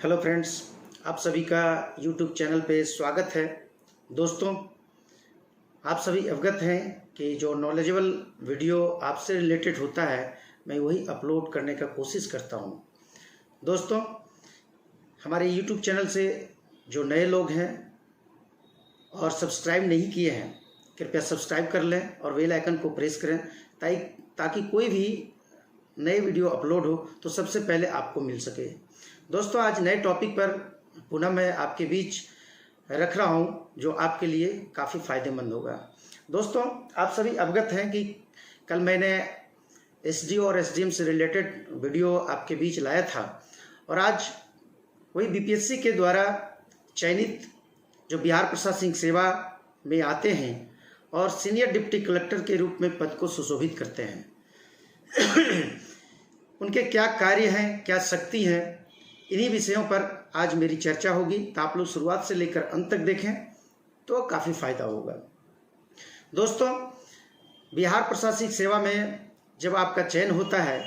Hello friends, आप सभी का यूट्यूब चैनल पे स्वागत है। दोस्तों, आप सभी अवगत हैं कि जो नॉलेजेबल वीडियो आपसे रिलेटेड होता है मैं वही अपलोड करने का कोशिश करता हूं। दोस्तों, हमारे यूट्यूब चैनल से जो नए लोग हैं और सब्सक्राइब नहीं किए हैं, कृपया सब्सक्राइब कर लें और बेल आइकन को प्रेस करें ताकि कोई भी नए वीडियो अपलोड हो तो सबसे पहले आपको मिल सके। दोस्तों, आज नए टॉपिक पर पुनः मैं आपके बीच रख रहा हूं जो आपके लिए काफ़ी फ़ायदेमंद होगा। दोस्तों, आप सभी अवगत हैं कि कल मैंने एसडीओ और एसडीएम से रिलेटेड वीडियो आपके बीच लाया था और आज वही बीपीएससी के द्वारा चयनित जो बिहार प्रशासनिक सेवा में आते हैं और सीनियर डिप्टी कलेक्टर के रूप में पद को सुशोभित करते हैं उनके क्या कार्य हैं, क्या शक्ति हैं, इन्हीं विषयों पर आज मेरी चर्चा होगी। तो आप लोग शुरुआत से लेकर अंत तक देखें तो काफ़ी फायदा होगा। दोस्तों, बिहार प्रशासनिक सेवा में जब आपका चयन होता है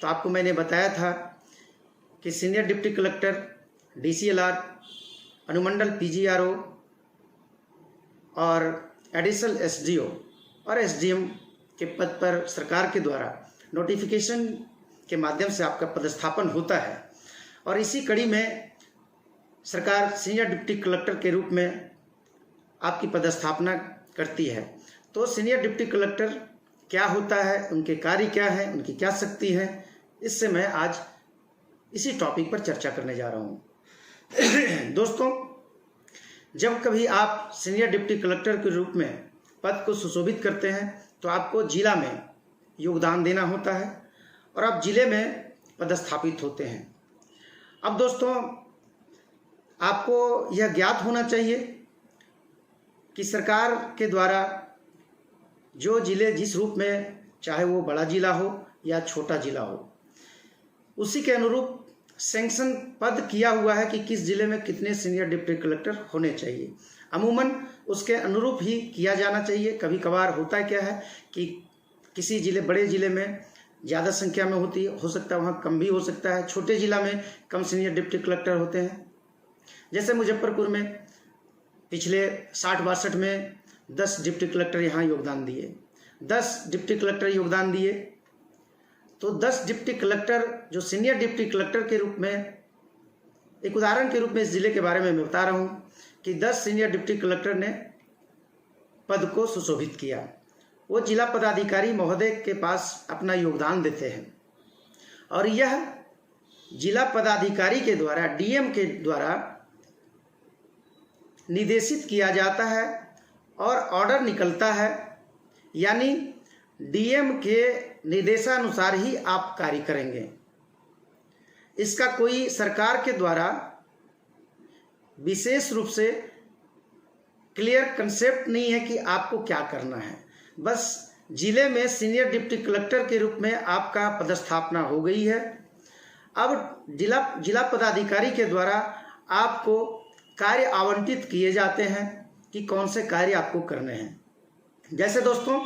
तो आपको मैंने बताया था कि सीनियर डिप्टी कलेक्टर, डीसीएलआर, अनुमंडल पीजीआरओ और एडिशनल एसडीओ और एसडीएम के पद पर सरकार के द्वारा नोटिफिकेशन के माध्यम से आपका पदस्थापन होता है और इसी कड़ी में सरकार सीनियर डिप्टी कलेक्टर के रूप में आपकी पदस्थापना करती है। तो सीनियर डिप्टी कलेक्टर क्या होता है, उनके कार्य क्या है, उनकी क्या शक्ति है, इससे मैं आज इसी टॉपिक पर चर्चा करने जा रहा हूँ। दोस्तों, जब कभी आप सीनियर डिप्टी कलेक्टर के रूप में पद को सुशोभित करते हैं तो आपको जिला में योगदान देना होता है और आप जिले में पदस्थापित होते हैं। अब दोस्तों, आपको यह ज्ञात होना चाहिए कि सरकार के द्वारा जो जिले जिस रूप में, चाहे वो बड़ा जिला हो या छोटा जिला हो, उसी के अनुरूप सैंक्शन पद किया हुआ है कि किस जिले में कितने सीनियर डिप्टी कलेक्टर होने चाहिए। अमूमन उसके अनुरूप ही किया जाना चाहिए। कभी कभार होता क्या है कि किसी जिले, बड़े जिले में ज़्यादा संख्या में होती है, हो सकता है वहाँ कम भी हो सकता है। छोटे जिला में कम सीनियर डिप्टी कलेक्टर होते हैं। जैसे मुजफ्फरपुर में पिछले 60-62 में 10 डिप्टी कलेक्टर यहाँ योगदान दिए, 10 डिप्टी कलेक्टर योगदान दिए। तो 10 डिप्टी कलेक्टर जो सीनियर डिप्टी कलेक्टर के रूप में, एक उदाहरण के रूप में इस जिले के बारे में मैं बता रहा हूँ कि 10 सीनियर डिप्टी कलेक्टर ने पद को सुशोभित किया। वो जिला पदाधिकारी महोदय के पास अपना योगदान देते हैं और यह जिला पदाधिकारी के द्वारा, डीएम के द्वारा निर्देशित किया जाता है और ऑर्डर निकलता है, यानी डीएम के निर्देशानुसार ही आप कार्य करेंगे। इसका कोई सरकार के द्वारा विशेष रूप से क्लियर कंसेप्ट नहीं है कि आपको क्या करना है। बस जिले में सीनियर डिप्टी कलेक्टर के रूप में आपका पदस्थापना हो गई है। अब जिला पदाधिकारी के द्वारा आपको कार्य आवंटित किए जाते हैं कि कौन से कार्य आपको करने हैं। जैसे दोस्तों,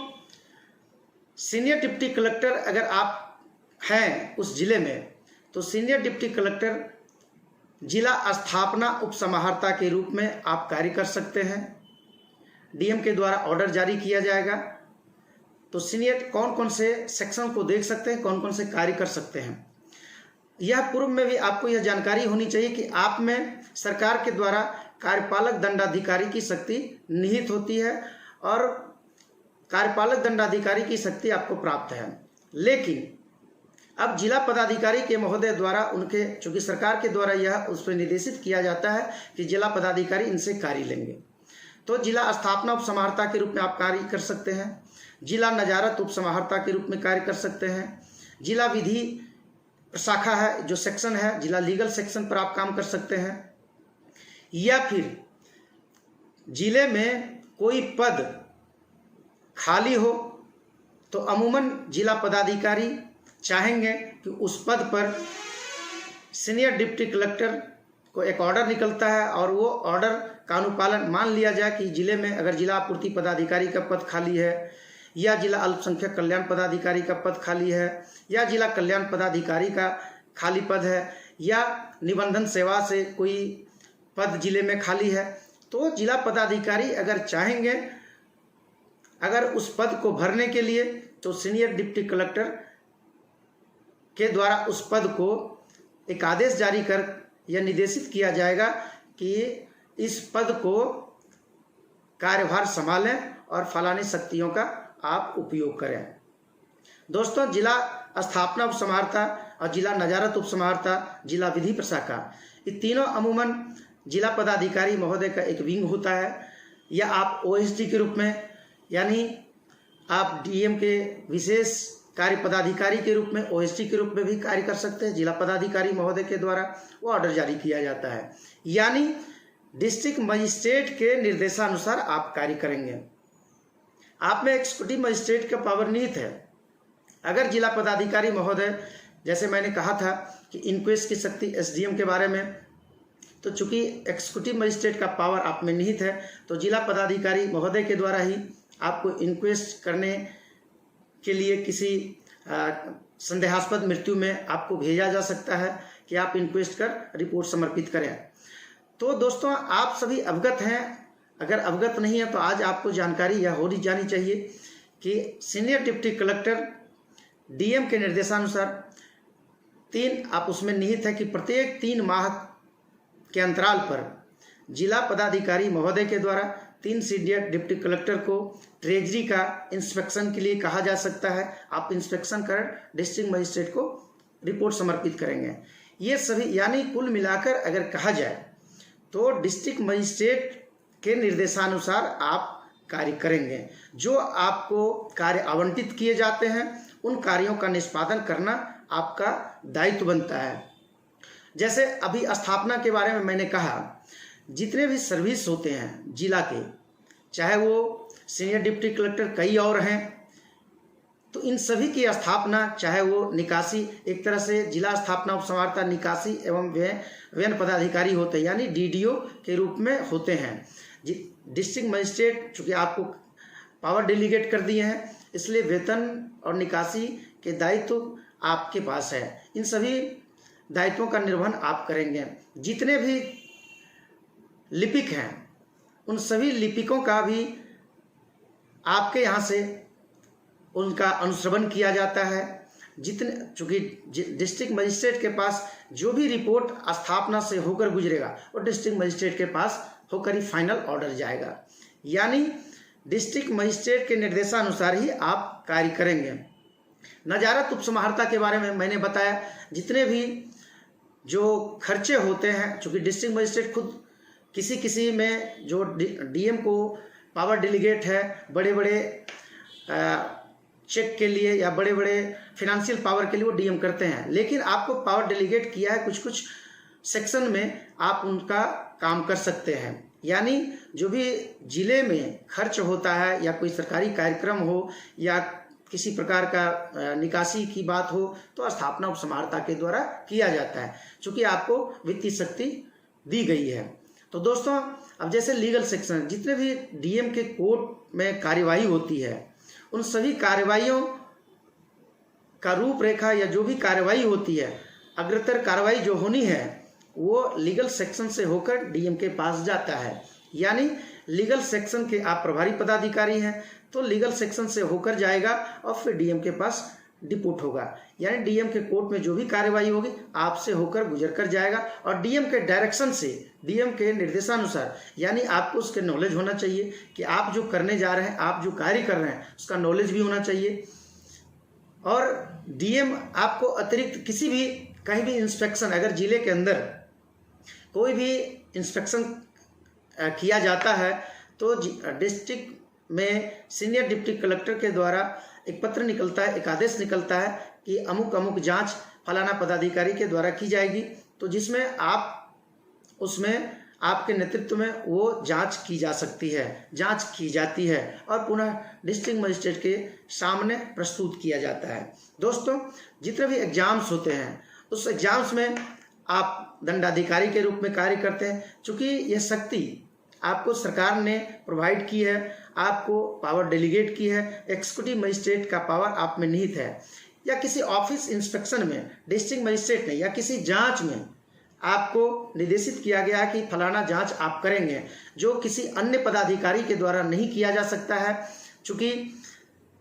सीनियर डिप्टी कलेक्टर अगर आप हैं उस जिले में तो सीनियर डिप्टी कलेक्टर जिला स्थापना उपसमाहर्ता के रूप में आप कार्य कर सकते हैं। डीएम के द्वारा ऑर्डर जारी किया जाएगा तो सीनियर कौन कौन से सेक्शन को देख सकते हैं, कौन कौन से कार्य कर सकते हैं। यह पूर्व में भी आपको यह जानकारी होनी चाहिए कि आप में सरकार के द्वारा कार्यपालक दंडाधिकारी की शक्ति निहित होती है और कार्यपालक दंडाधिकारी की शक्ति आपको प्राप्त है। लेकिन अब जिला पदाधिकारी के महोदय द्वारा उनके, चूंकि सरकार के द्वारा यह उस पर निर्देशित किया जाता है कि जिला पदाधिकारी इनसे कार्य लेंगे, तो जिला स्थापना उपसमाहर्ता के रूप में आप कार्य कर सकते हैं, जिला नजारत उपसमाहर्ता के रूप में कार्य कर सकते हैं, जिला विधि शाखा है जो सेक्शन है, जिला लीगल सेक्शन पर आप काम कर सकते हैं, या फिर जिले में कोई पद खाली हो तो अमूमन जिला पदाधिकारी चाहेंगे कि उस पद पर सीनियर डिप्टी कलेक्टर को एक ऑर्डर निकलता है और वो ऑर्डर का अनुपालन, मान लिया जाए कि जिले में अगर जिला आपूर्ति पदाधिकारी का पद खाली है या जिला अल्पसंख्यक कल्याण पदाधिकारी का पद खाली है या जिला कल्याण पदाधिकारी का खाली पद है या निबंधन सेवा से कोई पद जिले में खाली है, तो जिला पदाधिकारी अगर चाहेंगे अगर उस पद को भरने के लिए, तो सीनियर डिप्टी कलेक्टर के द्वारा उस पद को एक आदेश जारी कर यह निर्देशित किया जाएगा कि इस पद को कार्यभार संभालें और फलानी शक्तियों का आप उपयोग करें। दोस्तों, जिला स्थापना उपसमाहर्ता और जिला नजारत उपसमाहर्ता, जिला विधि प्रशाखा, ये तीनों अमूमन जिला पदाधिकारी महोदय का एक विंग होता है, या आप ओएसडी के रूप में, यानी आप डीएम के विशेष कार्य पदाधिकारी के रूप में, ओएसडी के रूप में भी कार्य कर सकते हैं। जिला पदाधिकारी महोदय के द्वारा वो ऑर्डर जारी किया जाता है, यानी डिस्ट्रिक्ट मजिस्ट्रेट के निर्देशानुसार आप कार्य करेंगे। आप में एक्जीक्यूटिव मजिस्ट्रेट का पावर निहित है। अगर जिला पदाधिकारी महोदय, जैसे मैंने कहा था कि इंक्वेस्ट की शक्ति एसडीएम के बारे में, तो चूंकि एक्जीक्यूटिव मजिस्ट्रेट का पावर आप में निहित है, तो जिला पदाधिकारी महोदय के द्वारा ही आपको इंक्वेस्ट करने के लिए किसी संदेहास्पद मृत्यु में आपको भेजा जा सकता है कि आप इंक्वेस्ट कर रिपोर्ट समर्पित करें। तो दोस्तों, आप सभी अवगत हैं। अगर अवगत नहीं है तो आज आपको जानकारी यह होनी जानी चाहिए कि सीनियर डिप्टी कलेक्टर डीएम के निर्देशानुसार आप उसमें निहित है कि प्रत्येक 3 माह के अंतराल पर जिला पदाधिकारी महोदय के द्वारा 3 सीनियर डिप्टी कलेक्टर को ट्रेजरी का इंस्पेक्शन के लिए कहा जा सकता है। आप इंस्पेक्शन कर डिस्ट्रिक्ट मजिस्ट्रेट को रिपोर्ट समर्पित करेंगे। ये सभी, यानी कुल मिलाकर अगर कहा जाए तो डिस्ट्रिक्ट मजिस्ट्रेट के निर्देशानुसार आप कार्य करेंगे। जो आपको कार्य आवंटित किए जाते हैं उन कार्यों का निष्पादन करना आपका दायित्व बनता है। जैसे अभी स्थापना के बारे में मैंने कहा, जितने भी सर्विस होते हैं जिला के, चाहे वो सीनियर डिप्टी कलेक्टर कई और हैं, तो इन सभी की स्थापना, चाहे वो निकासी, एक तरह से जिला स्थापना उपसमाहर्ता निकासी एवं व्ययन पदाधिकारी होते हैं, यानी डीडीओ के रूप में होते हैं। डिस्ट्रिक्ट मजिस्ट्रेट चूँकि आपको पावर डेलीगेट कर दिए हैं, इसलिए वेतन और निकासी के दायित्व आपके पास है। इन सभी दायित्वों का निर्वहन आप करेंगे। जितने भी लिपिक हैं उन सभी लिपिकों का भी आपके यहाँ से उनका अनुश्रवण किया जाता है। जितने, चूँकि डिस्ट्रिक्ट मजिस्ट्रेट के पास जो भी रिपोर्ट स्थापना से होकर गुजरेगा वो डिस्ट्रिक्ट मजिस्ट्रेट के पास होकर ही फाइनल ऑर्डर जाएगा, यानी डिस्ट्रिक्ट मजिस्ट्रेट के निर्देशानुसार ही आप कार्य करेंगे। नजारत उपसमाहर्ता के बारे में मैंने बताया, जितने भी जो खर्चे होते हैं, चूँकि डिस्ट्रिक्ट मजिस्ट्रेट खुद किसी में जो डीएम को पावर डेलीगेट है बड़े बड़े चेक के लिए या बड़े बड़े फिनेंशियल पावर के लिए वो डीएम करते हैं, लेकिन आपको पावर डेलीगेट किया है कुछ सेक्शन में आप उनका काम कर सकते हैं। यानी जो भी जिले में खर्च होता है या कोई सरकारी कार्यक्रम हो या किसी प्रकार का निकासी की बात हो तो स्थापना उपसमाहर्ता के द्वारा किया जाता है, चूँकि आपको वित्तीय शक्ति दी गई है। तो दोस्तों, अब जैसे लीगल सेक्शन, जितने भी डीएम के कोर्ट में कार्यवाही होती है उन सभी कार्यवाहियों का रूपरेखा या जो भी कार्यवाही होती है, अग्रतर कार्रवाई जो होनी है वो लीगल सेक्शन से होकर डीएम के पास जाता है। यानी लीगल सेक्शन के आप प्रभारी पदाधिकारी हैं तो लीगल सेक्शन से होकर जाएगा और फिर डीएम के पास डिपोट होगा। यानी डीएम के कोर्ट में जो भी कार्यवाही होगी आपसे होकर गुजर कर जाएगा और डीएम के डायरेक्शन से, डीएम के निर्देशानुसार, यानी आपको उसके नॉलेज होना चाहिए कि आप जो करने जा रहे हैं, आप जो कार्य कर रहे हैं उसका नॉलेज भी होना चाहिए। और डीएम आपको अतिरिक्त किसी भी कहीं भी इंस्पेक्शन, अगर जिले के अंदर कोई भी इंस्पेक्शन किया जाता है तो डिस्ट्रिक्ट में सीनियर डिप्टी कलेक्टर के द्वारा एक पत्र निकलता है, एक आदेश निकलता है कि अमुक अमुक जांच फलाना पदाधिकारी के द्वारा की जाएगी, तो जिसमें आप उसमें आपके नेतृत्व में वो जांच की जा सकती है, जांच की जाती है और पुनः डिस्ट्रिक्ट मजिस्ट्रेट के सामने प्रस्तुत किया जाता है। दोस्तों, जितने भी एग्जाम्स होते हैं उस एग्जाम्स में आप दंडाधिकारी के रूप में कार्य करते हैं। चूँकि यह शक्ति आपको सरकार ने प्रोवाइड की है, आपको पावर डेलीगेट की है, एक्जीक्यूटिव मजिस्ट्रेट का पावर आप में निहित है, या किसी ऑफिस इंस्पेक्शन में डिस्ट्रिक्ट मजिस्ट्रेट ने या किसी जांच में आपको निर्देशित किया गया है कि फलाना जांच आप करेंगे, जो किसी अन्य पदाधिकारी के द्वारा नहीं किया जा सकता है। चूँकि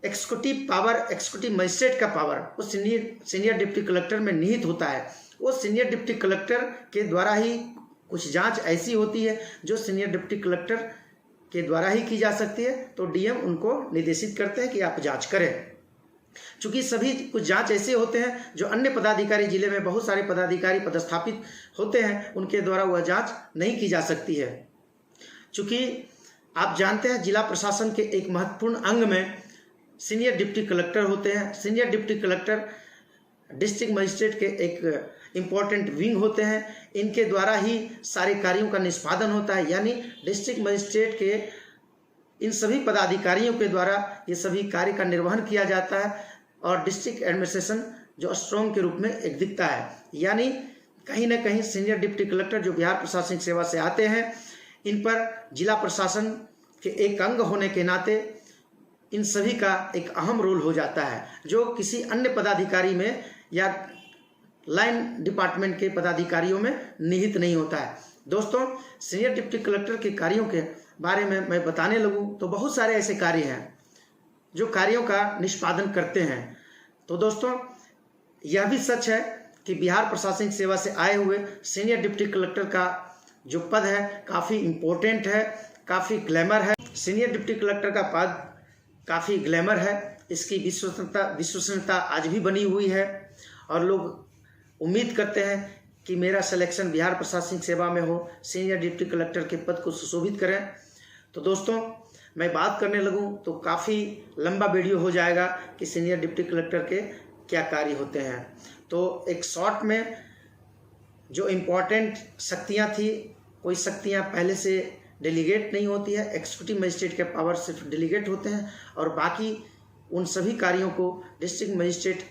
एक्सिक्यूटिव पावर, एक्सिक्यूटिव मजिस्ट्रेट का पावर वो सीनियर डिप्टी कलेक्टर में निहित होता है। वो सीनियर डिप्टी कलेक्टर के द्वारा ही कुछ जांच ऐसी होती है जो सीनियर डिप्टी कलेक्टर के द्वारा ही की जा सकती है, तो डीएम उनको निर्देशित करते हैं कि आप जांच करें। चूँकि सभी कुछ जांच ऐसे होते हैं जो अन्य पदाधिकारी, जिले में बहुत सारे पदाधिकारी पदस्थापित होते हैं, उनके द्वारा वह जांच नहीं की जा सकती है। चूँकि आप जानते हैं जिला प्रशासन के एक महत्वपूर्ण अंग में सीनियर डिप्टी कलेक्टर होते हैं। Senior deputy collector district magistrate के एक इम्पॉर्टेंट विंग होते हैं। इनके द्वारा ही सारे कार्यों का निष्पादन होता है, यानी डिस्ट्रिक्ट मजिस्ट्रेट के इन सभी पदाधिकारियों के द्वारा ये सभी कार्य का निर्वहन किया जाता है और डिस्ट्रिक्ट एडमिनिस्ट्रेशन जो स्ट्रॉन्ग के रूप में एक दिखता है। यानी कहीं ना कहीं सीनियर डिप्टी कलेक्टर जो बिहार प्रशासनिक सेवा से आते हैं, इन पर जिला प्रशासन के एक अंग होने के नाते इन सभी का एक अहम रोल हो जाता है, जो किसी अन्य पदाधिकारी में या लाइन डिपार्टमेंट के पदाधिकारियों में निहित नहीं होता है। दोस्तों, सीनियर डिप्टी कलेक्टर के कार्यों के बारे में मैं बताने लगूं तो बहुत सारे ऐसे कार्य हैं जो कार्यों का निष्पादन करते हैं। तो दोस्तों, यह भी सच है कि बिहार प्रशासनिक सेवा से आए हुए सीनियर डिप्टी कलेक्टर का जो पद है काफ़ी इम्पोर्टेंट है, काफ़ी ग्लैमर है। सीनियर डिप्टी कलेक्टर का पद काफ़ी ग्लैमर है, इसकी विश्वसनीयता आज भी बनी हुई है और लोग उम्मीद करते हैं कि मेरा सिलेक्शन बिहार प्रशासनिक सेवा में हो, सीनियर डिप्टी कलेक्टर के पद को सुशोभित करें। तो दोस्तों, मैं बात करने लगूं तो काफ़ी लंबा वीडियो हो जाएगा कि सीनियर डिप्टी कलेक्टर के क्या कार्य होते हैं। तो एक शॉर्ट में जो इम्पोर्टेंट शक्तियां थी, कोई शक्तियां पहले से डेलीगेट नहीं होती है। एक्सिक्यूटिव मजिस्ट्रेट के पावर सिर्फ डेलीगेट होते हैं और बाकी उन सभी कार्यों को डिस्ट्रिक्ट मजिस्ट्रेट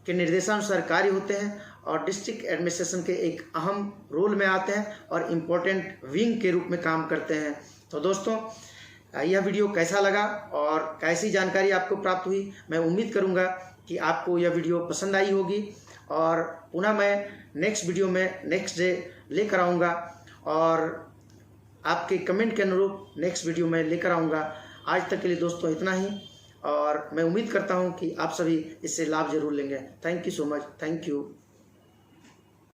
के निर्देशानुसार कार्य होते हैं और डिस्ट्रिक्ट एडमिनिस्ट्रेशन के एक अहम रोल में आते हैं और इम्पोर्टेंट विंग के रूप में काम करते हैं। तो दोस्तों, यह वीडियो कैसा लगा और कैसी जानकारी आपको प्राप्त हुई, मैं उम्मीद करूंगा कि आपको यह वीडियो पसंद आई होगी और पुनः मैं नेक्स्ट वीडियो में नेक्स्ट डे लेकर आऊँगा और आपके कमेंट के अनुरूप नेक्स्ट वीडियो में लेकर आऊँगा। आज तक के लिए दोस्तों इतना ही और मैं उम्मीद करता हूँ कि आप सभी इससे लाभ जरूर लेंगे। Thank you so much. Thank you.